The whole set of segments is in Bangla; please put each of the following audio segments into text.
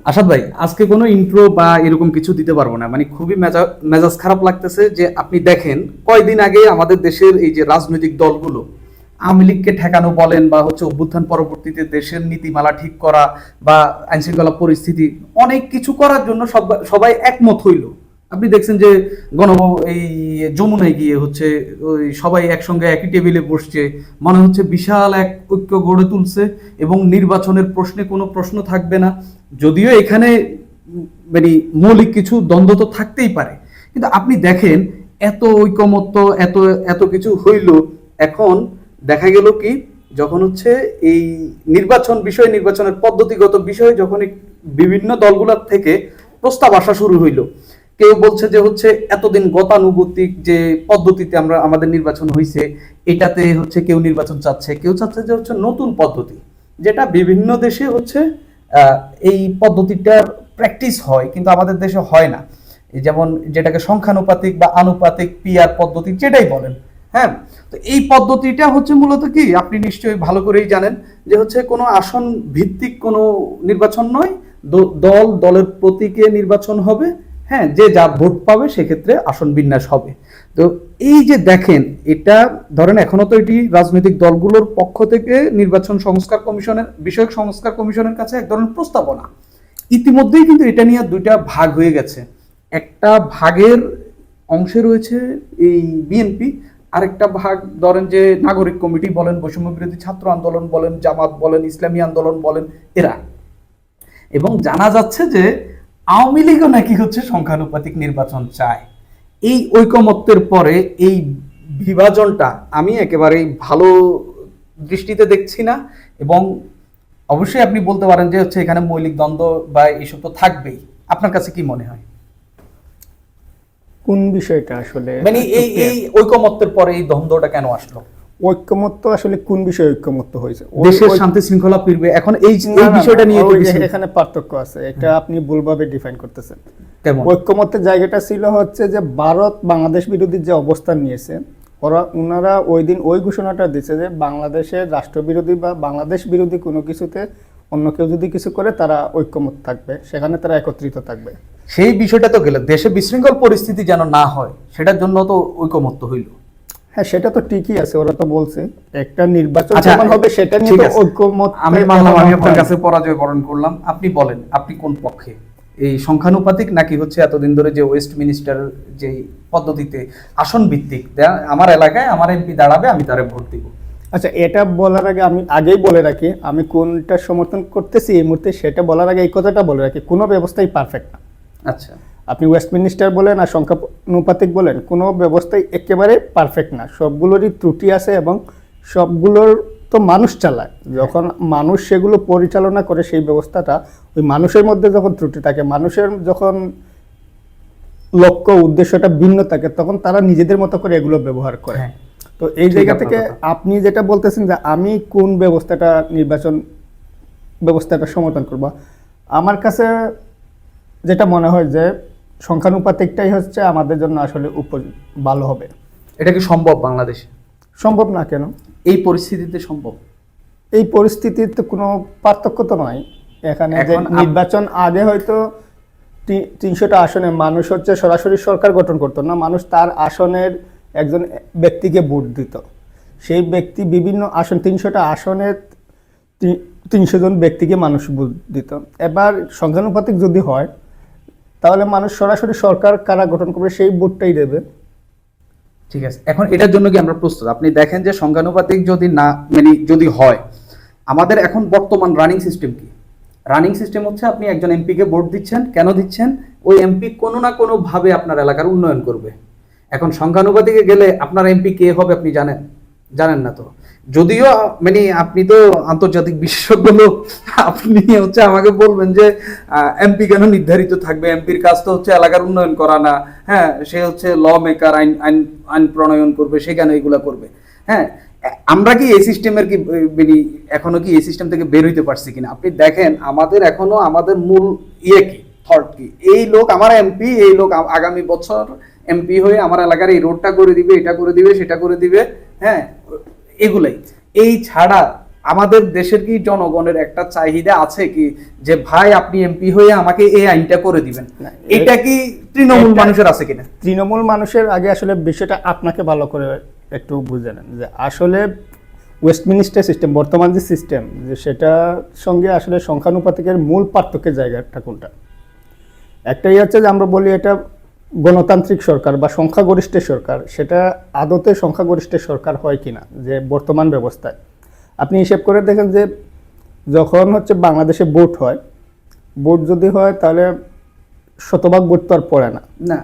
আসাদ ভাই, আজকে কোনো ইন্ট্রো বা এরকম কিছু দিতে পারবো না, মানে খুবই মেজাজ খারাপ লাগতেছে যে আপনি দেখেন কয়দিন আগে আমাদের দেশের এই যে রাজনৈতিক দলগুলো আওয়ামী লীগকে ঠেকানো বলেন বা হচ্ছে অভ্যুত্থান পরবর্তীতে দেশের নীতিমালা ঠিক করা বা আইন শৃঙ্খলা পরিস্থিতি অনেক কিছু করার জন্য সবাই একমত হইল। আপনি দেখছেন যে গণ এই যমুনায় গিয়ে হচ্ছে ওই সবাই একসঙ্গে একই টেবিলে বসছে, মনে হচ্ছে বিশাল এক ঐক্য গড়ে তুলছে এবং নির্বাচনের প্রশ্নে কোনো প্রশ্ন থাকবে না। যদিও এখানে মানে মৌলিক কিছু দ্বন্দ্ব তো থাকতেই পারে, কিন্তু আপনি দেখেন এত ঐকমত্য, এত এত কিছু হইল, এখন দেখা গেল কি যখন হচ্ছে এই নির্বাচনের পদ্ধতিগত বিষয় যখন বিভিন্ন দলগুলোর থেকে প্রস্তাব আসা শুরু হইল, কেউ বলছে যে হচ্ছে এতদিন গতানুগতিক যে পদ্ধতিতে আমাদের নির্বাচন হয়েছে এটাতে হচ্ছে কেউ নির্বাচন চাচ্ছে, কেউ চাচ্ছে যে হচ্ছে নতুন পদ্ধতি, যেটা বিভিন্ন দেশে হচ্ছে এই পদ্ধতিটার প্র্যাকটিস হয় কিন্তু আমাদের দেশে হয় না। যেমন যেটাকে সংখ্যানুপাতিক বা আনুপাতিক পিআর পদ্ধতি যেটাই বলেন, হ্যাঁ। তো এই পদ্ধতিটা হচ্ছে মূলত কি আপনি নিশ্চয়ই ভালো করেই জানেন যে হচ্ছে কোনো আসন ভিত্তিক কোনো নির্বাচন নয়, দলের প্রতীকে নির্বাচন হবে, হ্যাঁ, যে যার ভোট পাবে সেক্ষেত্রে আসন বিন্যাস হবে। তো এই যে দেখেন, এটা ধরেন এখনো তো এটি রাজনৈতিক দলগুলোর পক্ষ থেকে নির্বাচন সংস্কার কমিশনের বিষয়ক সংস্কার কমিশনের কাছে এক ধরনের প্রস্তাবনা, ইতিমধ্যেই কিন্তু এটা নিয়ে দুইটা ভাগ হয়ে গেছে। একটা ভাগের অংশে রয়েছে এই বিএনপি, আরেকটা ভাগ ধরেন যে নাগরিক কমিটি বলেন, বৈষম্য বিরোধী ছাত্র আন্দোলন বলেন, জামাত বলেন, ইসলামী আন্দোলন বলেন, এরা। এবং জানা যাচ্ছে যে আওয়ামী লীগও নাকি হচ্ছে সংখ্যানুপাতিক নির্বাচন চায়। এই ঐকমত্যের পরে এই বিভাজনটা আমি একেবারেই ভালো দৃষ্টিতে দেখছি না। এবং অবশ্যই আপনি বলতে পারেন যে হচ্ছে এখানে মৌলিক দ্বন্দ্ব বা এইসব তো থাকবেই। আপনার কাছে কি মনে হয় কোন বিষয়টা আসলে, মানে এই ঐকমত্যের পরে এই দ্বন্দ্বটা কেন আসলো? ঐক্যমত্য আসলে কোন বিষয়ে ঐক্যমত্য হয়েছে? দেশের শান্তি শৃঙ্খলা ফিরবে, এখন এই বিষয়টা নিয়ে তো এখানে পার্থক্য আছে, এটা আপনি ভুলভাবে ডিফাইন করতেছেন। কেমন? ঐক্যমত্যের জায়গাটা ছিল হচ্ছে যে ভারত বাংলাদেশ বিরোধী যে অবস্থান নিয়েছে, ওনারা ওই দিন ওই ঘোষণাটা দিচ্ছে যে বাংলাদেশের রাষ্ট্রবিরোধী বা বাংলাদেশ বিরোধী কোনো কিছুতে অন্য কেউ যদি কিছু করে তারা ঐক্যমত থাকবে, সেখানে তারা একত্রিত থাকবে। সেই বিষয়টা তো গেল, দেশে বিশৃঙ্খল পরিস্থিতি যেন না হয় সেটার জন্য তো ঐকমত্য হইল। হ্যাঁ, সেটা তো ঠিকই আছে, ওরা তো বলছে একটা নির্বাচন কেমন হবে সেটা নিয়ে তো ঐক্যমত। আমি মানলাম, আমি আপনার কাছে পরাজয় বরণ করলাম। আপনি বলেন, আপনি কোন পক্ষে, এই সংখ্যানুপাতিক নাকি হচ্ছে এতদিন ধরে যে ওয়েস্টমিনিস্টার যে পদ্ধতিতে আসন ভিত্তিক, আমার এলাকায় আমার এমপি দাঁড়াবে আমি তারে ভোট দিব? আচ্ছা, এটা বলার আগে আমি আগেই বলে রাখি আমি কোনটা সমর্থন করতেছি এই মুহূর্তে, সেটা বলার আগে এই কথাটা বলে রাখি, কোনো ব্যবস্থাই পারফেক্ট না। আচ্ছা, আপনি ওয়েস্টমিনিস্টার বলেন আর সংখ্যানুপাতিক বলেন, কোনো ব্যবস্থাই একেবারে পারফেক্ট না, সবগুলোরই ত্রুটি আছে এবং সবগুলোর তো মানুষ চালায়। যখন মানুষ সেগুলো পরিচালনা করে সেই ব্যবস্থাটা, ওই মানুষের মধ্যে যখন ত্রুটি থাকে, মানুষের যখন লক্ষ্য উদ্দেশ্যটা ভিন্ন থাকে, তখন তারা নিজেদের মতো করে এগুলো ব্যবহার করে। তো এই জায়গা থেকে আপনি যেটা বলতেছেন যে আমি কোন নির্বাচন ব্যবস্থাটা সমর্থন করব, আমার কাছে যেটা মনে হয় যে সংখ্যানুপাতিকটাই হচ্ছে আমাদের জন্য আসলে ভালো হবে। এটা কি সম্ভব বাংলাদেশে? সম্ভব না কেন? এই পরিস্থিতিতে সম্ভব। এই পরিস্থিতির তো কোনো পার্থক্য তো নয়। এখানে যে নির্বাচন আগে হয়তো 300টা আসনে মানুষ হচ্ছে সরাসরি সরকার গঠন করতো না, মানুষ তার আসনের একজন ব্যক্তিকে ভোট দিত। সেই ব্যক্তি বিভিন্ন আসন, 300টা আসনে 300 জন ব্যক্তিকে মানুষ ভোট দিত। এবার সংখ্যানুপাতিক যদি হয় তাহলে মানুষ সরাসরি সরকার কারা গঠন করবে সেই ভোটটাই দেবে। ঠিক আছে, এখন এটার জন্য কি আমরা প্রস্তুত? আপনি দেখেন যে সংখ্যানুপাতিক যদি না মানে যদি হয়, আমাদের এখন বর্তমান রানিং সিস্টেম কি? রানিং সিস্টেম হচ্ছে আপনি একজন এমপিকে ভোট দিচ্ছেন, কেন দিচ্ছেন? ওই এমপি কোনো না কোনো ভাবে আপনার এলাকার উন্নয়ন করবে। এখন সংখ্যানুপাতিকে গেলে আপনার এমপি কে হবে আপনি জানেন না তো। যদিও মানে আপনি তো আন্তর্জাতিক বিশেষজ্ঞ লোক, আপনি হচ্ছে আমাকে বলবেন যে এমপি কেন নির্ধারিত থাকবে? এমপির কাজ তো হচ্ছে এলাকার উন্নয়ন করা না, হ্যাঁ, সে হচ্ছে ল মেকার, আইন প্রণয়ন করবে, সে কেন এগুলা করবে? হ্যাঁ, আমরা কি এই সিস্টেমের কি মানে এখনো কি এই সিস্টেম থেকে বের হইতে পারছি কিনা? আপনি দেখেন আমাদের এখনো আমাদের মূল ইয়ে কি, থট কি, এই লোক আমার এমপি, এই লোক আগামী বছর এমপি হয়ে আমার এলাকার এই রোডটা করে দিবে, এটা করে দিবে, সেটা করে দিবে, হ্যাঁ, এগুলাই। এই ছাড়া আমাদের দেশের কি জনগণের একটা চাহিদা আছে কি যে ভাই আপনি এমপি হয়ে আমাকে এই আইনটা করে দিবেন, না, এটা কি তৃণমূল এটা- মানুষের আছে কিনা? তৃণমূল মানুষের আগে আসলে বিষয়টা আপনাকে ভালো করে একটু বুঝে নেন যে আসলে ওয়েস্টমিনিস্টার সিস্টেম, বর্তমান যে সিস্টেম, যে সেটার সঙ্গে আসলে সংখ্যানুপাতিকের মূল পার্থক্যের জায়গাটা কোনটা? একটাই হচ্ছে যে আমরা বলি এটা গণতান্ত্রিক সরকার বা সংখ্যাগরিষ্ঠের সরকার, সেটা আদতে সংখ্যাগরিষ্ঠের সরকার হয় কিনা যে বর্তমান ব্যবস্থায়। আপনি হিসেব করে দেখেন যে যখন হচ্ছে বাংলাদেশে ভোট হয়, ভোট যদি হয় তাহলে শতভাগ ভোট তো আর পড়ে না। না।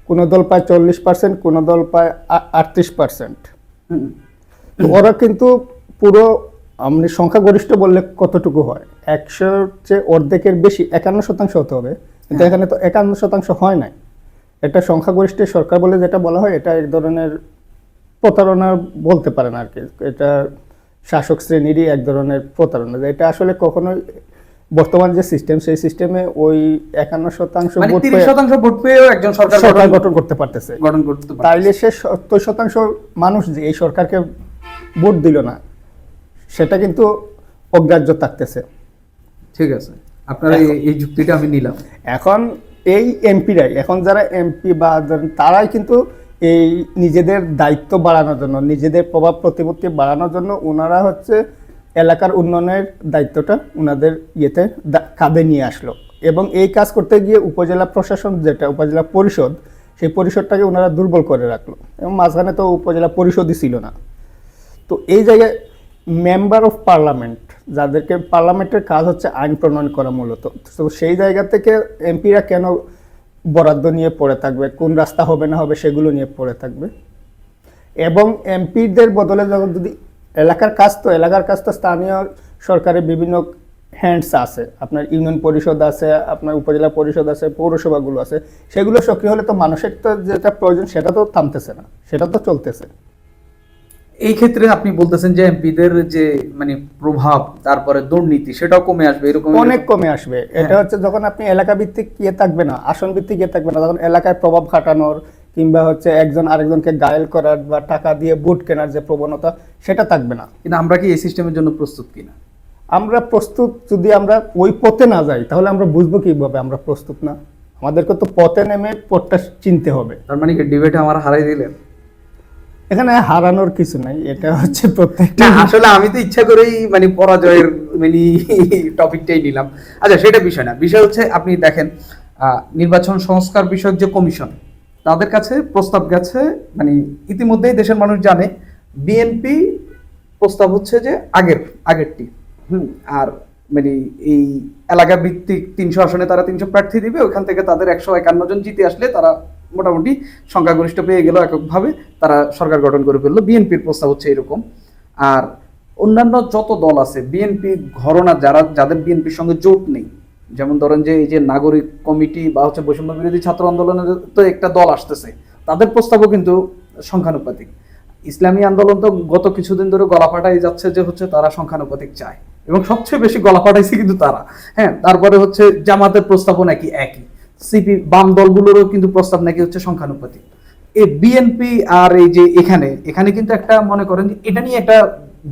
কোনো দল পায় 40%, কোনো দল পায় 38%। হুম। ওরা কিন্তু পুরো আমরা সংখ্যাগরিষ্ঠ বললে কতটুকু হয়, 100-র চেয়ে অর্ধেকের বেশি 51% হতে হবে, কিন্তু এখানে তো 51% হয় নাই। এটা সংখ্যাগরিষ্ঠের সরকার বলে যেটা বলা হয়, এটা এক ধরনের প্রতারণা বলতে পারেন আর কি। এটা শাসক শ্রেণীরই এক ধরনের প্রতারণা, যে এটা আসলে কখনোই বর্তমান যে সিস্টেম, সেই সিস্টেমে ওই 51% মানে ভোট 30% ভোট পেয়েও একজন সরকার সরকার গঠন করতে পারতেছে। গঠন করতে পারে। তাইলে সে 70% মানুষ যে এই সরকারকে ভোট দিল না, সেটা কিন্তু অগ্রাহ্য থাকতেছে। ঠিক আছে, আপনার এই যুক্তিটা আমি নিলাম। এখন এই এমপিরাই, এখন যারা এমপি বা ধরেন তারাই কিন্তু এই নিজেদের দায়িত্ব বাড়ানোর জন্য, নিজেদের প্রভাব প্রতিপত্তি বাড়ানোর জন্য ওনারা হচ্ছে এলাকার উন্নয়নের দায়িত্বটা ওনাদের ইয়েতে কাঁধে নিয়ে আসলো, এবং এই কাজ করতে গিয়ে উপজেলা প্রশাসন যেটা উপজেলা পরিষদ, সেই পরিষদটাকে ওনারা দুর্বল করে রাখলো, এবং মাঝখানে তো উপজেলা পরিষদই ছিল না। তো এই জায়গায় মেম্বার অফ পার্লামেন্ট, যাদেরকে পার্লামেন্টের কাজ হচ্ছে আইন প্রণয়ন করা মূলত, তো সেই জায়গা থেকে এমপিরা কেন বরাদ্দ নিয়ে পড়ে থাকবে, কোন রাস্তা হবে না হবে সেগুলো নিয়ে পড়ে থাকবে। এবং এমপিদের বদলে যখন যদি এলাকার কাজ, তো এলাকার কাজ তো স্থানীয় সরকারের বিভিন্ন হ্যান্ডস আছে, আপনার ইউনিয়ন পরিষদ আছে, আপনার উপজেলা পরিষদ আছে, পৌরসভাগুলো আছে, সেগুলো সক্রিয় হলে তো মানুষের তো যেটা প্রয়োজন সেটা তো থামতেছে না, সেটা তো চলতেছে। এই ক্ষেত্রে আপনি বলতেছেন যে এমপিদের যে মানে প্রভাব, তারপরে দুর্নীতি, সেটাও কমে আসবে, এরকম অনেক কমে আসবে। এটা হচ্ছে যখন আপনি এলাকা ভিত্তিক ইয়ে থাকবে না, আসন ভিত্তিক ইয়ে থাকবে না, তখন এলাকায় প্রভাব খাটানোর কিংবা হচ্ছে একজন আরেকজনকে গায়েল করার বা টাকা দিয়ে ভোট কেনার যে প্রবণতা, সেটা থাকবে না। কিন্তু আমরা কি এই সিস্টেমের জন্য প্রস্তুত কিনা? আমরা প্রস্তুত, যদি আমরা ওই পথে না যাই তাহলে আমরা বুঝবো কিভাবে আমরা প্রস্তুত না? আমাদেরকে তো পথে নেমে পথটা চিনতে হবে। তার মানে কি ডিবেটে আমার হারাই দিলেন? এখানে হারানোর কিছু নাই, এটা হচ্ছে প্রত্যেকটা। না, আসলে আমি তো ইচ্ছা করেই মানে পরাজয়ের মানে টপিকটাই নিলাম। আচ্ছা, সেটা বিষয় না, বিষয় হচ্ছে আপনি দেখেন নির্বাচন সংস্কার বিষয়ক যে কমিশন, তাদের কাছে প্রস্তাব গেছে, মানে ইতিমধ্যেই দেশের মানুষ জানে বিএনপি প্রস্তাব হচ্ছে যে আগেরটি। আর মানে এই এলাকা ভিত্তিক 300 আসনে তারা 300 প্রার্থী দিবে, ওখান থেকে তাদের 151 জন জিতে আসলে তারা মোটামুটি সংখ্যাগরিষ্ঠ পেয়ে গেল, এককভাবে তারা সরকার গঠন করে ফেললো। বিএনপির প্রস্তাব হচ্ছে এরকম। আর অন্যান্য যত দল আছে বিএনপি ঘরনা, যাদের বিএনপির সঙ্গে জোট নেই, যেমন ধরেন যে এই যে নাগরিক কমিটি বা হচ্ছে বৈষম্য বিরোধী ছাত্র আন্দোলনের তো একটা দল আসতেছে, তাদের প্রস্তাবও কিন্তু সংখ্যানুপাতিক। ইসলামী আন্দোলন তো গত কিছুদিন ধরে গলা ফাটাই যাচ্ছে যে হচ্ছে তারা সংখ্যানুপাতিক চায়, এবং সবচেয়ে বেশি গলা ফাটাইছে কিন্তু তারা। হ্যাঁ, তারপরে হচ্ছে জামাতের প্রস্তাবও নাকি একই, সিপি বাম দলগুলোরও কিন্তু প্রস্তাব নাকি হচ্ছে সংখ্যানুপাতিক। এই বিএনপি আর এই যে এখানে কিন্তু একটা মনে করেন যে এটা নিয়ে একটা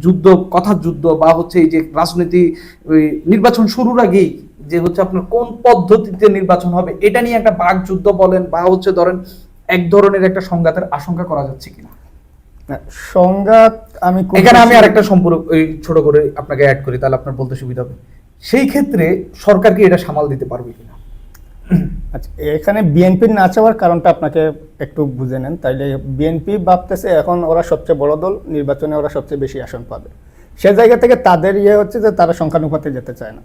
যুদ্ধ, কথা যুদ্ধ, বা হচ্ছে এই যে রাজনীতি, ওই নির্বাচন শুরুর আগেই যে হচ্ছে আপনার কোন পদ্ধতিতে নির্বাচন হবে, এটা নিয়ে একটা বাক যুদ্ধ বলেন, বা হচ্ছে ধরেন এক ধরনের একটা সংঘাতের আশঙ্কা করা যাচ্ছে কিনা? সংঘাত আমি এখানে আমি আরেকটা সম্পর্ক ওই ছোট করে আপনাকে অ্যাড করি, তাহলে আপনার বলতে সুবিধা হবে। সেই ক্ষেত্রে সরকার কি এটা সামাল দিতে পারবে কিনা? আচ্ছা, এখানে বিএনপির না চাওয়ার কারণটা আপনাকে একটু বুঝে নেন। তাইলে বিএনপি ভাবতেছে এখন ওরা সবচেয়ে বড় দল, নির্বাচনে ওরা সবচেয়ে বেশি আসন পাবে, সে জায়গা থেকে তাদের ইয়ে হচ্ছে যে তারা সংখ্যানুপাতে যেতে চায় না,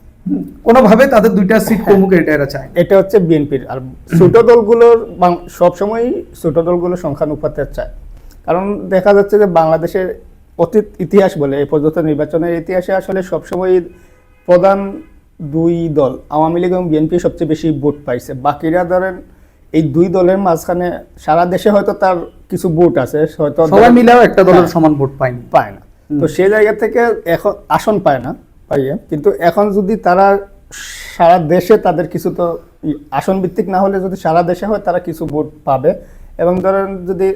কোনোভাবে তাদের 2টা সিট কমুক, এটা এরা চায়। এটা হচ্ছে বিএনপির। আর ছোট দলগুলোর সবসময়ই ছোট দলগুলো সংখ্যানুপাতে চায়, কারণ দেখা যাচ্ছে যে বাংলাদেশের অতীত ইতিহাস বলে এই পর্যন্ত নির্বাচনের ইতিহাসে আসলে সবসময় প্রধান দুই দল আওয়ামী লীগ এবং বিএনপি সবচেয়ে বেশি ভোট পাইছে। বাকিরা ধরেন এই দুই দলের মাঝখানে সারা দেশে হয়তো তার কিছু ভোট আছে, হয়তো সবাই মিলেও একটা দলের সমান ভোট পায়নি, পায় না। তো সেই জায়গা থেকে এখন আসন পায় না, পাইয়ে। কিন্তু এখন যদি তারা সারা দেশে তাদের কিছু, তো আসন ভিত্তিক না হলে যদি সারা দেশে হয় তারা কিছু ভোট পাবে। এবং ধরেন যদি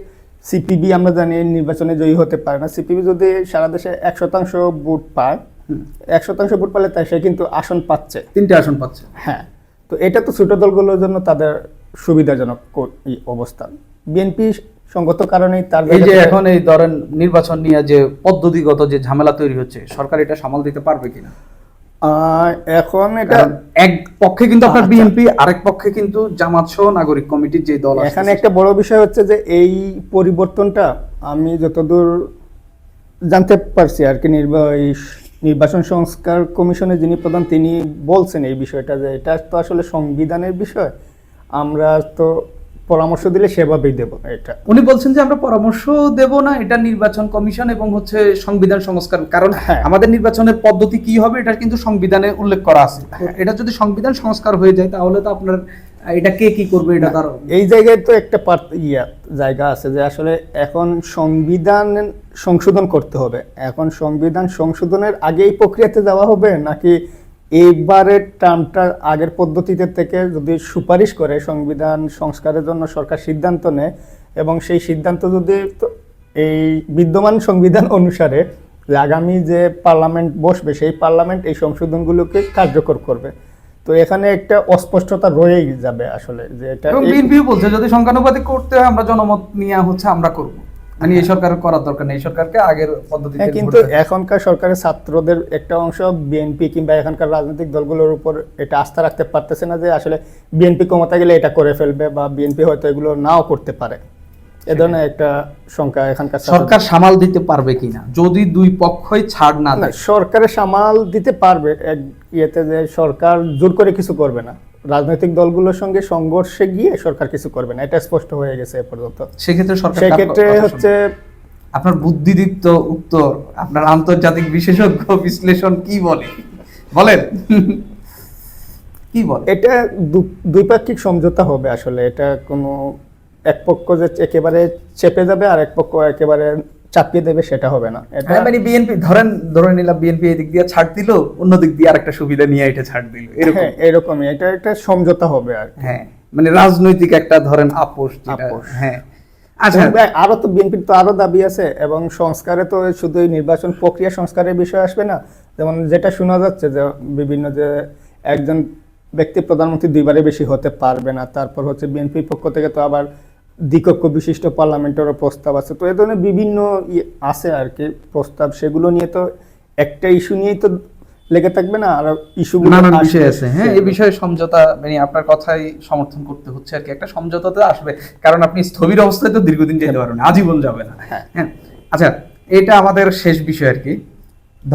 সিপিবি আমরা জানি নির্বাচনে জয়ী হতে পারে না। সিপিবি যদি সারা দেশে 100% ভোট পায়, 100% ভোট পেলে তাই সে কিন্তু আসন পাচ্ছে, 3টে আসন পাচ্ছে। হ্যাঁ। তো এটা তো ছোট দলগুলোর জন্য তাদের সুবিধাজনক এই অবস্থান। বিএনপি সঙ্গত কারণেই তার এই যে এখন এই ধরেন নির্বাচন নিয়ে যে পদ্ধতিগত যে ঝামেলা তৈরি হচ্ছে, সরকার এটা সামাল দিতে পারবে কিনা? এখন এটা কারণ এক পক্ষে কিন্তু আপনার আচ্ছা। বিএনপি, আরেক পক্ষে কিন্তু জামাত সহ নাগরিক কমিটির যে দল আছে। এখানে একটা বড় বিষয় হচ্ছে যে এই পরিবর্তনটা আমি যতদূর জানতে পারছি আর কি, নির্বাচন সংস্কার কমিশনের যিনি প্রধান তিনি বলছেন এই বিষয়টা, যে এটা তো আসলে সংবিধানের বিষয়, আমরা তো পরামর্শ দিলে সেভাবেই দেব। এটা উনি বলছেন যে আমরা পরামর্শ দেব না, এটা নির্বাচন কমিশন এবং হচ্ছে সংবিধান সংস্কার, কারণ হ্যাঁ। আমাদের নির্বাচনের পদ্ধতি কি হবে এটা কিন্তু সংবিধানে উল্লেখ করা আছে। তো এটা যদি সংবিধান সংস্কার হয়ে যায় তাহলে তো আপনার এটা কে কি করবে এটা তার এই জায়গায় তো একটা জায়গা আছে যে আসলে এখন সংবিধান সংশোধন করতে হবে। এখন সংবিধান সংশোধনের আগে এই প্রক্রিয়াতে যাওয়া হবে, নাকি এইবারের টার্মটা আগের পদ্ধতিতে থেকে যদি সুপারিশ করে সংবিধান সংস্কারের জন্য সরকার সিদ্ধান্ত নেয়, এবং সেই সিদ্ধান্ত যদি এই বিদ্যমান সংবিধান অনুসারে যে আগামী যে পার্লামেন্ট বসবে সেই পার্লামেন্ট এই সংশোধনগুলোকে কার্যকর করবে, তো এখানে একটা অস্পষ্টতা রয়েই যাবে আসলে। যে এটা এবং বিএনপি বলছে যদি সংখ্যানুপাতিক করতে হয় আমরা জনমত নিয়ে হচ্ছে আমরা করব, মানে এই সরকার করার দরকার নেই, এই সরকারকে আগের পদ্ধতিতে। কিন্তু এখনকার সরকারের ছাত্রদের একটা অংশ বিএনপি কিংবা এখানকার রাজনৈতিক দলগুলোর উপর এটা আস্থা রাখতে পারতেছে না যে আসলে বিএনপি ক্ষমতা গেলে এটা করে ফেলবে, বা বিএনপি হয়তো এগুলো নাও করতে পারে। এ ধরনের একটা সংখ্যা এখানকার সরকার সামাল দিতে পারবে কিনা যদি দুই পক্ষই ছাড় না দেয়। সরকারের সামাল দিতে পারবে এক ইয়েতে, যে সরকার জোর করে কিছু করবে না, রাজনৈতিক দলগুলোর সঙ্গে সংঘর্ষে গিয়ে সরকার কিছু করবে না, এটা স্পষ্ট হয়ে গেছে এ পর্যন্ত। সেক্ষেত্রে সরকার সেক্ষেত্রে হচ্ছে আপনার বুদ্ধিদীপ্ত উত্তর, আপনার আন্তর্জাতিক বিশেষজ্ঞ বিশ্লেষণ কি বলে বলেন কি বলে? এটা দ্বিপাক্ষিক সমঝোতা হবে আসলে। এটা কোনো এক পক্ষ যে একেবারে চেপে যাবে আর এক পক্ষ একেবারে চাপিয়ে দেবে সেটা হবে না। এটা মানে বিএনপি ধরে নিলাম বিএনপি এই দিক দিয়ে ছাড় দিল, অন্য দিক দিয়ে আরেকটা সুবিধা নিয়ে এটা ছাড় দিল, এরকম এরকমই এটা একটা সমঝোতা হবে আর কি। হ্যাঁ, মানে রাজনৈতিক একটা ধরেন আপোষ। হ্যাঁ, আচ্ছা। আরো তো বিএনপির তো আরো দাবি আছে, এবং সংস্কারে তো শুধু নির্বাচন প্রক্রিয়া সংস্কারের বিষয় আসবে না। যেমন যেটা শোনা যাচ্ছে যে বিভিন্ন যে একজন ব্যক্তি প্রধানমন্ত্রী দুইবারে বেশি হতে পারবে না, তারপর হচ্ছে বিএনপির পক্ষ থেকে তো আবার দ্বিকক্ষ বিশিষ্ট পার্লামেন্টেরও প্রস্তাব আছে। তো এ ধরনের বিভিন্ন আছে আর কি প্রস্তাব, সেগুলো নিয়ে তো একটা ইস্যু নিয়েই তো লেগে থাকবে না, আর ইস্যুগুলো নানান বিষয় আছে। হ্যাঁ, এই বিষয়ে সমঝোতা, মানে আপনার কথাই সমর্থন করতে হচ্ছে আর কি, একটা সমঝোতাতে আসবে, কারণ আপনি স্থবির অবস্থায় তো দীর্ঘদিন যেতে পারবেন না, আজীবন যাবে না। হ্যাঁ, আচ্ছা, এটা আমাদের শেষ বিষয় আর কি।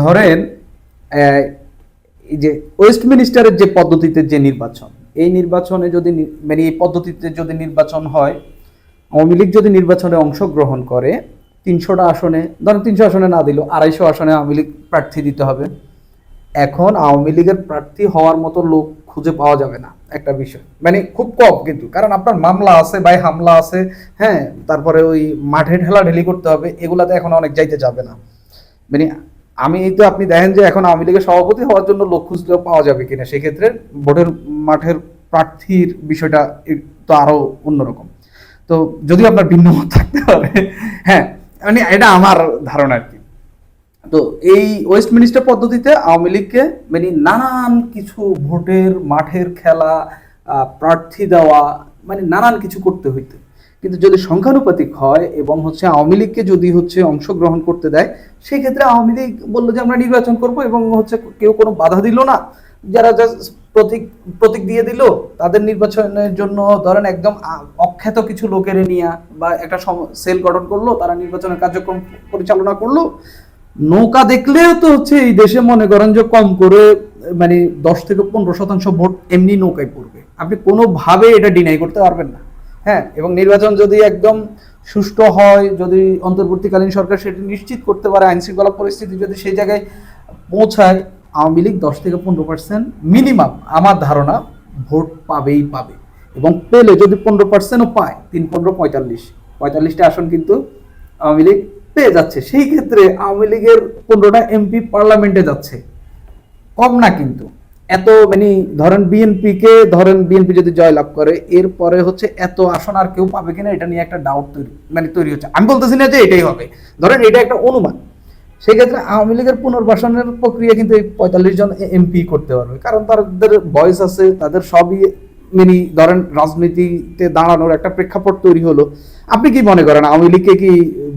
ধরেন এই যে ওয়েস্টমিনিস্টারের যে পদ্ধতিতে যে নির্বাচন, এই নির্বাচনে যদি মানে এই পদ্ধতিতে যদি নির্বাচন হয়, আওয়ামী লীগ যদি নির্বাচনে অংশগ্রহণ করে 300টা আসনে, ধরেন 300 আসনে না দিল 250 আসনে আওয়ামী লীগ প্রার্থী দিতে হবে। এখন আওয়ামী লীগের প্রার্থী হওয়ার মতো লোক খুঁজে পাওয়া যাবে না, একটা বিষয় মানে খুব কম কিন্তু, কারণ আপনার মামলা আছে, ভাই হামলা আছে, হ্যাঁ, তারপরে ওই মাঠে ঢেলাঢেলি করতে হবে, এগুলাতে এখন অনেক যাইতে যাবে না। মানে আমি তো আপনি দেখেন যে এখন আওয়ামী লীগের সভাপতি হওয়ার জন্য লোক খুঁজলেও পাওয়া যাবে কিনা, সেক্ষেত্রে ভোটের মাঠের প্রার্থীর বিষয়টা তো আরো অন্যরকম। তো যদিও আপনার ভিন্ন মত থাকতে পারে, হ্যাঁ, মানে এটা আমার ধারণা আর কি। তো এই ওয়েস্টমিনিস্টার পদ্ধতিতে আওয়ামী লীগকে মানে নানান কিছু ভোটের মাঠের খেলা, প্রার্থী দেওয়া, মানে নানান কিছু করতে হইতো। কিন্তু যদি সংখ্যানুপাতিক হয় এবং হচ্ছে আওয়ামী লীগকে যদি হচ্ছে অংশগ্রহণ করতে দেয়, সেই ক্ষেত্রে আওয়ামী লীগ বললো যে আমরা নির্বাচন করব, এবং হচ্ছে কেউ কোনো বাধা দিল না, যারা প্রতীক দিয়ে দিল তাদের নির্বাচনের জন্য ধরেন একদম অখ্যাত কিছু লোকের নিয়ে বা একটা সেল গঠন করলো, তারা নির্বাচনের কার্যক্রম পরিচালনা করলো। নৌকা দেখলেও তো হচ্ছে এই দেশে মনে করেন যে কম করে মানে 10-15% ভোট এমনি নৌকায় পড়বে, আপনি কোনোভাবে এটা ডিনাই করতে পারবেন না। হ্যাঁ, এবং নির্বাচন যদি একদম সুষ্ঠু হয়, যদি অন্তর্বর্তীকালীন সরকার সেটা নিশ্চিত করতে পারে, আইন শৃঙ্খলা পরিস্থিতি যদি সেই জায়গায় পৌঁছায়, আওয়ামী লীগ 10-15% মিনিমাম আমার ধারণা ভোট পাবেই পাবে, এবং পেলে যদি 15%ও পায়, 3-15-45টা আসন কিন্তু আওয়ামী লীগ পেয়ে যাচ্ছে। সেই ক্ষেত্রে আওয়ামী লীগের 15টা এমপি পার্লামেন্টে যাচ্ছে, কম না কিন্তু। এত মানে ধরেন বিএনপি যদি জয়লাভ করে, এরপরে হচ্ছে এত আসন আর কেউ পাবে কিনা এটা নিয়ে একটা ডাউট তৈরি হচ্ছে। আমি বলতেছি না যে এটাই হবে, ধরেন এটা একটা অনুমান। সেক্ষেত্রে আওয়ামী লীগের পুনর্বাসনের প্রক্রিয়া কিন্তু এই 45 জন এমপি করতে পারবে, কারণ তাদের ভয়েস আছে, তাদের সবই মানে ধরেন রাজনীতিতে দাঁড়ানোর একটা প্রেক্ষাপট তৈরি হলো। আপনি কি মনে করেন আওয়ামী লীগকে কি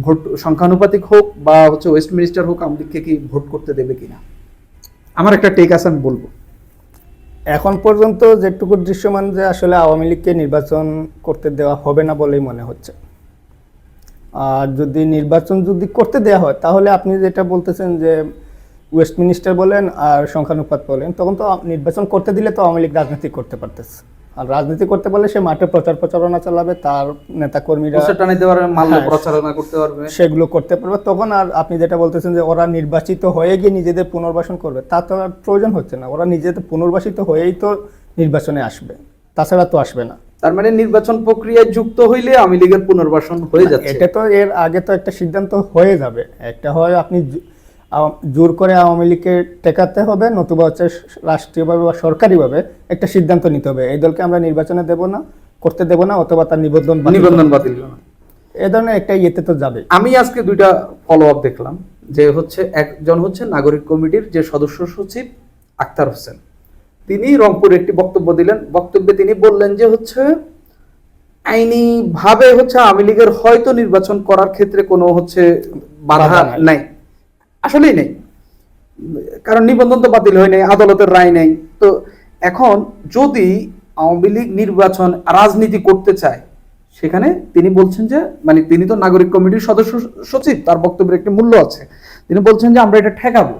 ভোট সংখ্যানুপাতিক হোক বা হচ্ছে ওয়েস্টমিনিস্টার হোক, আওয়ামী লীগকে কি ভোট করতে দেবে কিনা? আমার একটা টেক আছে, আমি বলবো। এখন পর্যন্ত যেটুকু দৃশ্যমান যে আসলে আওয়ামী লীগকে নির্বাচন করতে দেওয়া হবে না বলেই মনে হচ্ছে। আর যদি নির্বাচন যদি করতে দেওয়া হয়, তাহলে আপনি যেটা বলতেছেন যে ওয়েস্টমিনিস্টার বলেন আর সংখ্যানুপাত বলেন, তখন তো নির্বাচন করতে দিলে তো আওয়ামী লীগ রাজনীতি করতে পারতেছে। আর রাজনীতি করতে পারলে সে মাঠে প্রচারণা চালাবে, তার নেতাকর্মীরা প্রচারণা করতে পারবে, সেগুলো করতে পারবে। তখন আর আপনি যেটা বলতেছেন যে ওরা নির্বাচিত হয়ে গিয়ে নিজেদের পুনর্বাসন করবে, তা তো আর প্রয়োজন হচ্ছে না। ওরা নিজেদের পুনর্বাসিত হয়েই তো নির্বাচনে আসবে, তাছাড়া তো আসবে না। তার মানে নির্বাচন প্রক্রিয়ায় যুক্ত হইলে আওয়ামী লীগের পুনর্বাসন হয়ে যাচ্ছে। এটা তো এর আগে তো একটা সিদ্ধান্ত হয়ে যাবে। একটা হয় আপনি জোর করে আওয়ামী লীগকে টেকাতে হবে, নতুবা হচ্ছে রাষ্ট্রীয়ভাবে বা সরকারিভাবে একটা সিদ্ধান্ত নিতে হবে, এই দলকে আমরা নির্বাচনে করতে দেব না, অথবা তার নিবন্ধন বাতিল। এ ধরনের একটা ইয়েতে তো যাবে। আমি আজকে দুইটা ফলো আপ দেখলাম, যে হচ্ছে একজন হচ্ছে নাগরিক কমিটির যে সদস্য সচিব আক্তার হোসেন, তিনি রংপুরে একটি বক্তব্য দিলেন। বক্তব্যে তিনি বললেন যে হচ্ছে আইনি ভাবে হচ্ছে আওয়ামী লীগের হয়তো নির্বাচন করার ক্ষেত্রে কোনো হচ্ছে বাধা নাই, আসলেই নেই, কারণ নিবন্ধন তো বাতিল হয় নাই, আদালতের রায় নেই। তো এখন যদি আওয়ামী লীগ নির্বাচন রাজনীতি করতে চায়, সেখানে তিনি বলছেন যে মানে তিনি তো নাগরিক কমিটির সদস্য সচিব, তার বক্তব্যের একটি মূল্য আছে। তিনি বলছেন যে আমরা এটা ঠেকাবো,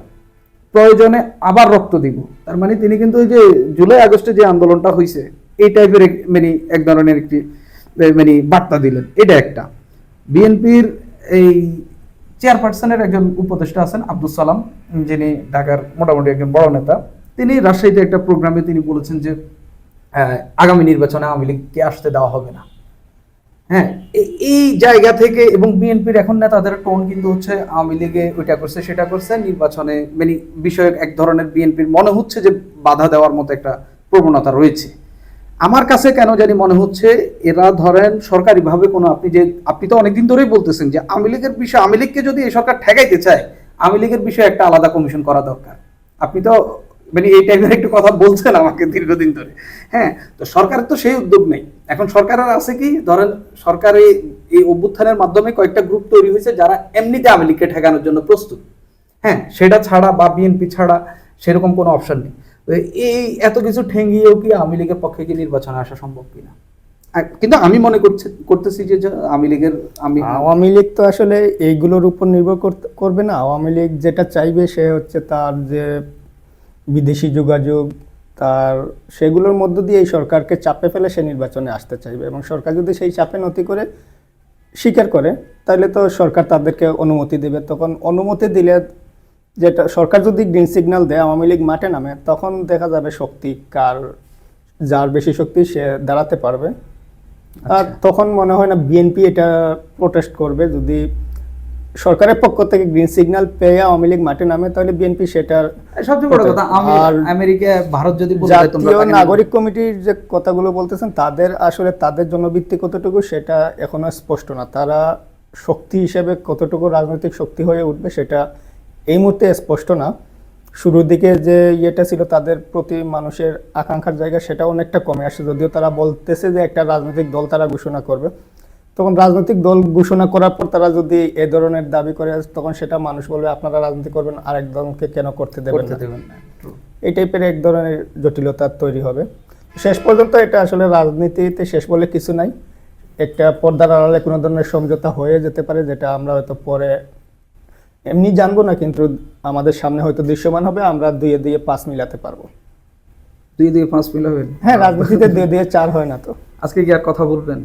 প্রয়োজনে আবার রক্ত দিব। তার মানে তিনি কিন্তু ওই যে জুলাই আগস্টে যে আন্দোলনটা হয়েছে এই টাইপের মানে এক ধরনের একটি মানে বার্তা দিলেন। এটা একটা। বিএনপির এই চেয়ারপারসনের একজন উপদেষ্টা আছেন আব্দুল সালাম, যিনি ঢাকার মোটামুটি একজন বড় নেতা, তিনি রাজশাহীতে একটা প্রোগ্রামে তিনি বলেছেন যে আগামী নির্বাচনে আওয়ামী লীগকে আসতে দেওয়া হবে না। হ্যাঁ, এই জায়গা থেকে এবং বিএনপির এখন নেতাদের টোন কিন্তু হচ্ছে আওয়ামী লীগে ওইটা করছে সেটা করছে, নির্বাচনে মানে বিষয়ক এক ধরনের বিএনপির মনে হচ্ছে যে বাধা দেওয়ার মতো একটা প্রবণতা রয়েছে। আমার কাছে কেন জানি মনে হচ্ছে এরা ধরেন সরকারিভাবে কোনো আপনি তো অনেকদিন ধরেই বলতেছেন যে আওয়ামী লীগের বিষয়, আওয়ামী লীগকে যদি এই সরকার ঠেকাইতে চায়, আওয়ামী লীগের বিষয়ে একটা আলাদা কমিশন করা দরকার। আপনি তো মানে এই টাইপের একটা কথা বলছেন আমাকে দীর্ঘদিন ধরে। হ্যাঁ, তো সরকারের তো সেই উদ্যোগ নেই। এখন সরকারের আছে কি, ধরেন সরকারে এই অভ্যুত্থানের মাধ্যমে কয়েকটা গ্রুপ তৈরি হয়েছে যারা এমনিতে আওয়ামী লীগকে ঠেকানোর জন্য প্রস্তুত। হ্যাঁ, সেটা ছাড়া বা বিএনপি ছাড়া সেরকম কোনো অপশন নেই। এই এত কিছু ঠেঙ্গিয়েও কি আওয়ামী লীগের পক্ষে কি নির্বাচনে আসা সম্ভব কিনা? কিন্তু আমি মনে করতেছি যে আওয়ামী লীগ তো আসলে এইগুলোর উপর নির্ভর করবে না। আওয়ামী লীগ যেটা চাইবে সে হচ্ছে তার যে বিদেশি যোগাযোগ, তার সেগুলোর মধ্য দিয়ে এই সরকারকে চাপে ফেলে সে নির্বাচনে আসতে চাইবে, এবং সরকার যদি সেই চাপে নতি করে স্বীকার করে, তাহলে তো সরকার তাদেরকে অনুমতি দেবে। তখন অনুমতি দিলে যেটা সরকার যদি গ্রিন সিগন্যাল দেয় আওয়ামী লীগ মাঠে নামে, তখন দেখা যাবে শক্তি যার বেশি শক্তি সে দাঁড়াতে পারবে। আর তখন মনে হয় না বিএনপি এটা প্রোটেস্ট করবে। যদি সরকারের পক্ষ থেকে গ্রিন সিগন্যাল পেয়ে আওয়ামী লীগ মাঠে নামে, তাহলে বিএনপি সেটার সবচেয়ে বড় কথা, আমেরিকা ভারত যদি জাতীয় নাগরিক কমিটির যে কথাগুলো বলতেছেন, তাদের জনভিত্তি কতটুকু সেটা এখনো স্পষ্ট না। তারা শক্তি হিসেবে কতটুকু রাজনৈতিক শক্তি হয়ে উঠবে সেটা এই মুহূর্তে স্পষ্ট না। শুরুর দিকে যে ইয়েটা ছিল তাদের প্রতি মানুষের আকাঙ্ক্ষার জায়গা, সেটা অনেকটা কমে আসছে। যদিও তারা বলতেছে যে একটা রাজনৈতিক দল তারা ঘোষণা করবে, তখন রাজনৈতিক দল ঘোষণা করার পর তারা যদি এ ধরনের দাবি করে, তখন সেটা মানুষ বলবে আপনারা রাজনীতি করবেন, আরেক দলকে কেন করতে দেবেন না। এই টাইপের এক ধরনের জটিলতা তৈরি হবে। শেষ পর্যন্ত এটা আসলে রাজনীতিতে শেষ বলে কিছু নাই। একটা পর্দার আড়ালে কোনো ধরনের সমঝোতা হয়ে যেতে পারে, যেটা আমরা হয়তো পরে এমনি জানবো না, কিন্তু আমাদের সামনে হয়তো দৃশ্যমান হবে। আমরা 2 দিয়ে 5 মিলাতে পারবো। 2 দিয়ে 5 মিলাবেন? হ্যাঁ, রাজনীতিতে 2 দিয়ে 4 হয় না তো। আজকে কি আর কথা বলবেন?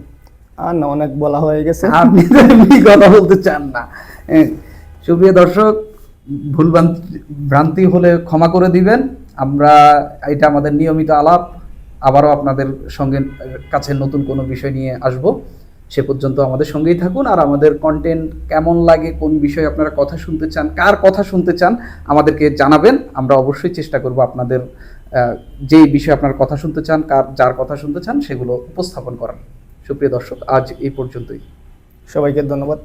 আর না, অনেক বলা হয়ে গেছে। আপনি তো এমনি কথা বলতে চান না। সুপ্রিয় দর্শক, ভুল ভ্রান্তি হলে ক্ষমা করে দিবেন। এটা আমাদের নিয়মিত আলাপ। আবারও আপনাদের কাছে নতুন কোনো বিষয় নিয়ে আসব। সে পর্যন্ত আমাদের সঙ্গেই থাকুন। আর আমাদের কন্টেন্ট কেমন লাগে, কোন বিষয়ে আপনারা কথা শুনতে চান, কার কথা শুনতে চান, আমাদেরকে জানাবেন। আমরা অবশ্যই চেষ্টা করব আপনাদের যে বিষয়ে আপনার কথা শুনতে চান, যার কথা শুনতে চান সেগুলো উপস্থাপন করার। সুপ্রিয় দর্শক, আজ এই পর্যন্তই। সবাইকে ধন্যবাদ।